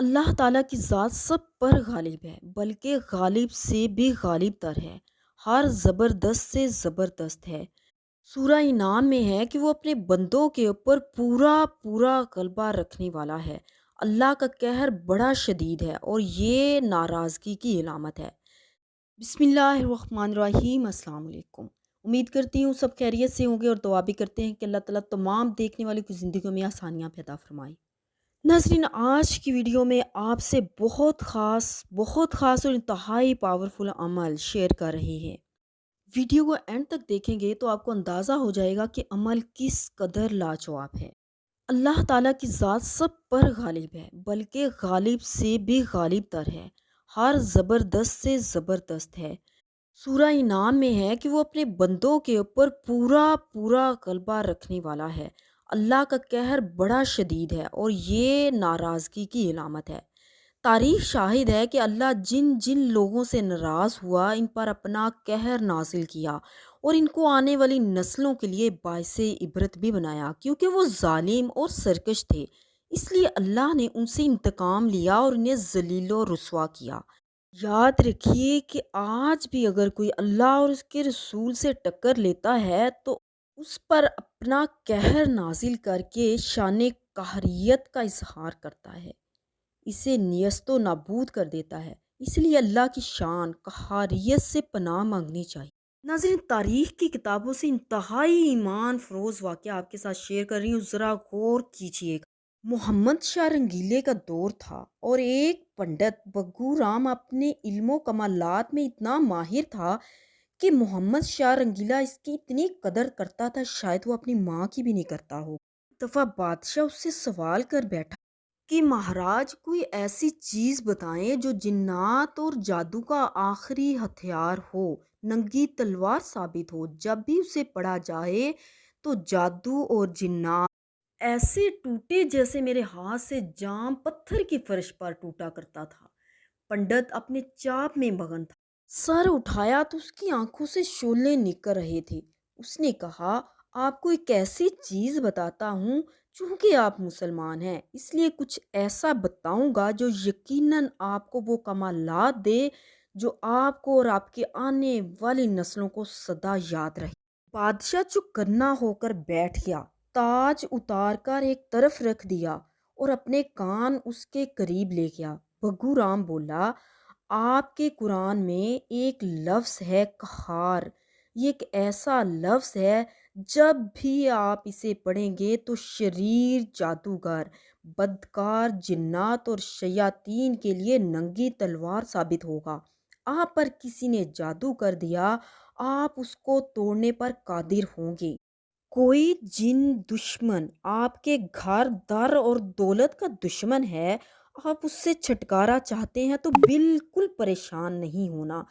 اللہ تعالیٰ کی ذات سب پر غالب ہے، بلکہ غالب سے بھی غالب تر ہے، ہر زبردست سے زبردست ہے۔ سورہ انعام میں ہے کہ وہ اپنے بندوں کے اوپر پورا پورا غلبہ رکھنے والا ہے۔ اللہ کا قہر بڑا شدید ہے اور یہ ناراضگی کی علامت ہے۔ بسم اللہ الرحمن الرحیم۔ السلام علیکم۔ امید کرتی ہوں سب خیریت سے ہوں گے اور دعا بھی کرتے ہیں کہ اللہ تعالیٰ تمام دیکھنے والے کی زندگیوں میں آسانیاں پیدا فرمائے۔ ناظرین، آج کی ویڈیو میں آپ سے بہت خاص اور انتہائی پاورفل عمل شیئر کر رہے ہیں۔ ویڈیو کو اینڈ تک دیکھیں گے تو آپ کو اندازہ ہو جائے گا کہ عمل کس قدر لاجواب ہے۔ اللہ تعالیٰ کی ذات سب پر غالب ہے، بلکہ غالب سے بھی غالب تر ہے، ہر زبردست سے زبردست ہے۔ سورہ انعام میں ہے کہ وہ اپنے بندوں کے اوپر پورا پورا غلبہ رکھنے والا ہے۔ اللہ کا قہر بڑا شدید ہے اور یہ ناراضگی کی علامت ہے۔ تاریخ شاہد ہے کہ اللہ جن جن لوگوں سے ناراض ہوا ان پر اپنا قہر نازل کیا اور ان کو آنے والی نسلوں کے لیے باعث عبرت بھی بنایا، کیونکہ وہ ظالم اور سرکش تھے۔ اس لیے اللہ نے ان سے انتقام لیا اور انہیں ذلیل و رسوا کیا۔ یاد رکھیے کہ آج بھی اگر کوئی اللہ اور اس کے رسول سے ٹکر لیتا ہے تو اس پر اپنا قہر نازل کر کے شان قہریت کا اظہار کرتا ہے، اسے نیست و نابود کر دیتا ہے۔ اس لیے اللہ کی شان قہریت سے پناہ مانگنی چاہیے۔ ناظرین، تاریخ کی کتابوں سے انتہائی ایمان فروز واقعہ آپ کے ساتھ شیئر کر رہی ہوں، ذرا غور کیجیے گا۔ محمد شاہ رنگیلے کا دور تھا اور ایک پنڈت بگو رام اپنے علم و کمالات میں اتنا ماہر تھا کہ محمد شاہ رنگیلا اس کی اتنی قدر کرتا تھا شاید وہ اپنی ماں کی بھی نہیں کرتا ہو۔ ایک دفعہ بادشاہ اس سے سوال کر بیٹھا کہ مہاراج کوئی ایسی چیز بتائیں جو جنات اور جادو کا آخری ہتھیار ہو، ننگی تلوار ثابت ہو، جب بھی اسے پڑھا جائے تو جادو اور جنات ایسے ٹوٹے جیسے میرے ہاتھ سے جام پتھر کی فرش پر ٹوٹا کرتا تھا۔ پنڈت اپنے چاپ میں مگن تھا، سر اٹھایا تو اس کی آنکھوں سے شعلے نکل رہے تھے۔ اس نے کہا، آپ کو ایک ایسی چیز بتاتا ہوں، چونکہ آپ مسلمان ہیں اس لیے کچھ ایسا بتاؤں گا جو یقیناً آپ کو وہ کمالات دے جو آپ کو اور آپ کے آنے والی نسلوں کو سدا یاد رہے۔ بادشاہ چپ کرنا ہو کر بیٹھ گیا، تاج اتار کر ایک طرف رکھ دیا اور اپنے کان اس کے قریب لے گیا۔ بھگو رام بولا، آپ کے قرآن میں ایک لفظ ہے قہار، یہ ایک ایسا لفظ ہے جب بھی آپ اسے پڑھیں گے تو شریر جادوگر، بدکار جنات اور شیاطین کے لیے ننگی تلوار ثابت ہوگا۔ آپ پر کسی نے جادو کر دیا، آپ اس کو توڑنے پر قادر ہوں گے۔ کوئی جن دشمن آپ کے گھر در اور دولت کا دشمن ہے، آپ اس سے چھٹکارا چاہتے ہیں تو بالکل پریشان نہیں ہونا،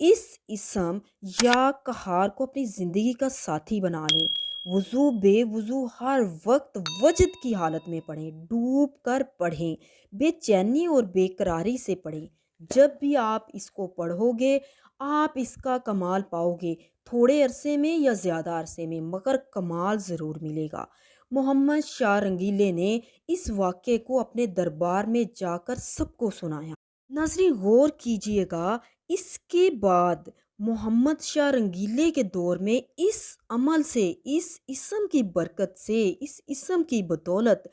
اس اسم یا قہار کو اپنی زندگی کا ساتھی بنا لیں۔ وضو بے وضو ہر وقت وجد کی حالت میں پڑھیں، ڈوب کر پڑھیں، بے چینی اور بے قراری سے پڑھیں۔ جب بھی آپ اس کو پڑھو گے آپ اس کا کمال پاؤ گے، تھوڑے عرصے میں یا زیادہ عرصے میں، مگر کمال ضرور ملے گا۔ محمد شاہ رنگیلے نے اس واقعے کو اپنے دربار میں جا کر سب کو سنایا۔ ناظرین، غور کیجئے گا، اس کے بعد محمد شاہ رنگیلے کے دور میں اس عمل سے، اس اسم کی برکت سے، اس اسم کی بدولت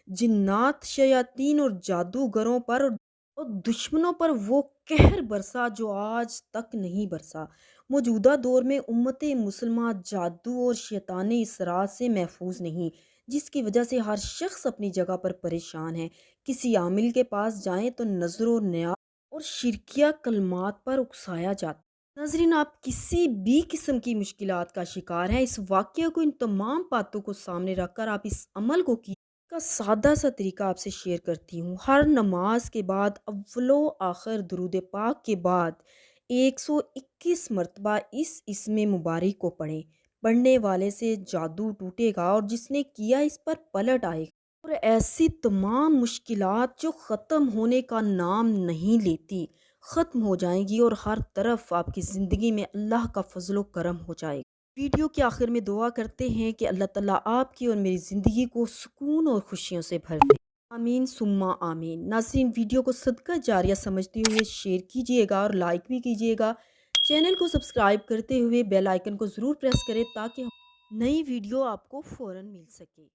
جنات، شیاطین اور جادوگروں پر اور دشمنوں پر وہ قہر برسا جو آج تک نہیں برسا۔ موجودہ دور میں امت مسلمہ جادو اور شیطانی اثرات سے محفوظ نہیں، جس کی وجہ سے ہر شخص اپنی جگہ پر پریشان ہے۔ کسی عامل کے پاس جائیں تو نظر و نیاز اور شرکیہ کلمات پر اکسایا جاتا ہے۔ ناظرین، آپ کسی بھی قسم کی مشکلات کا شکار ہیں، اس واقعہ کو، ان تمام باتوں کو سامنے رکھ کر آپ اس عمل کو کی کا سادہ سا طریقہ آپ سے شیئر کرتی ہوں۔ ہر نماز کے بعد اول و آخر درود پاک کے بعد 121 مرتبہ اس اسم مبارک کو پڑھیں۔ پڑھنے والے سے جادو ٹوٹے گا اور جس نے کیا اس پر پلٹ آئے گا، اور ایسی تمام مشکلات جو ختم ہونے کا نام نہیں لیتی ختم ہو جائیں گی اور ہر طرف آپ کی زندگی میں اللہ کا فضل و کرم ہو جائے گا۔ ویڈیو کے آخر میں دعا کرتے ہیں کہ اللہ تعالیٰ آپ کی اور میری زندگی کو سکون اور خوشیوں سے بھر دے۔ آمین سما آمین۔ ناظرین، ویڈیو کو صدقہ جاریہ سمجھتے ہوئے شیئر کیجئے گا اور لائک بھی کیجئے گا۔ چینل کو سبسکرائب کرتے ہوئے بیل آئیکن کو ضرور پریس کریں تاکہ نئی ویڈیو آپ کو فوراً مل سکے۔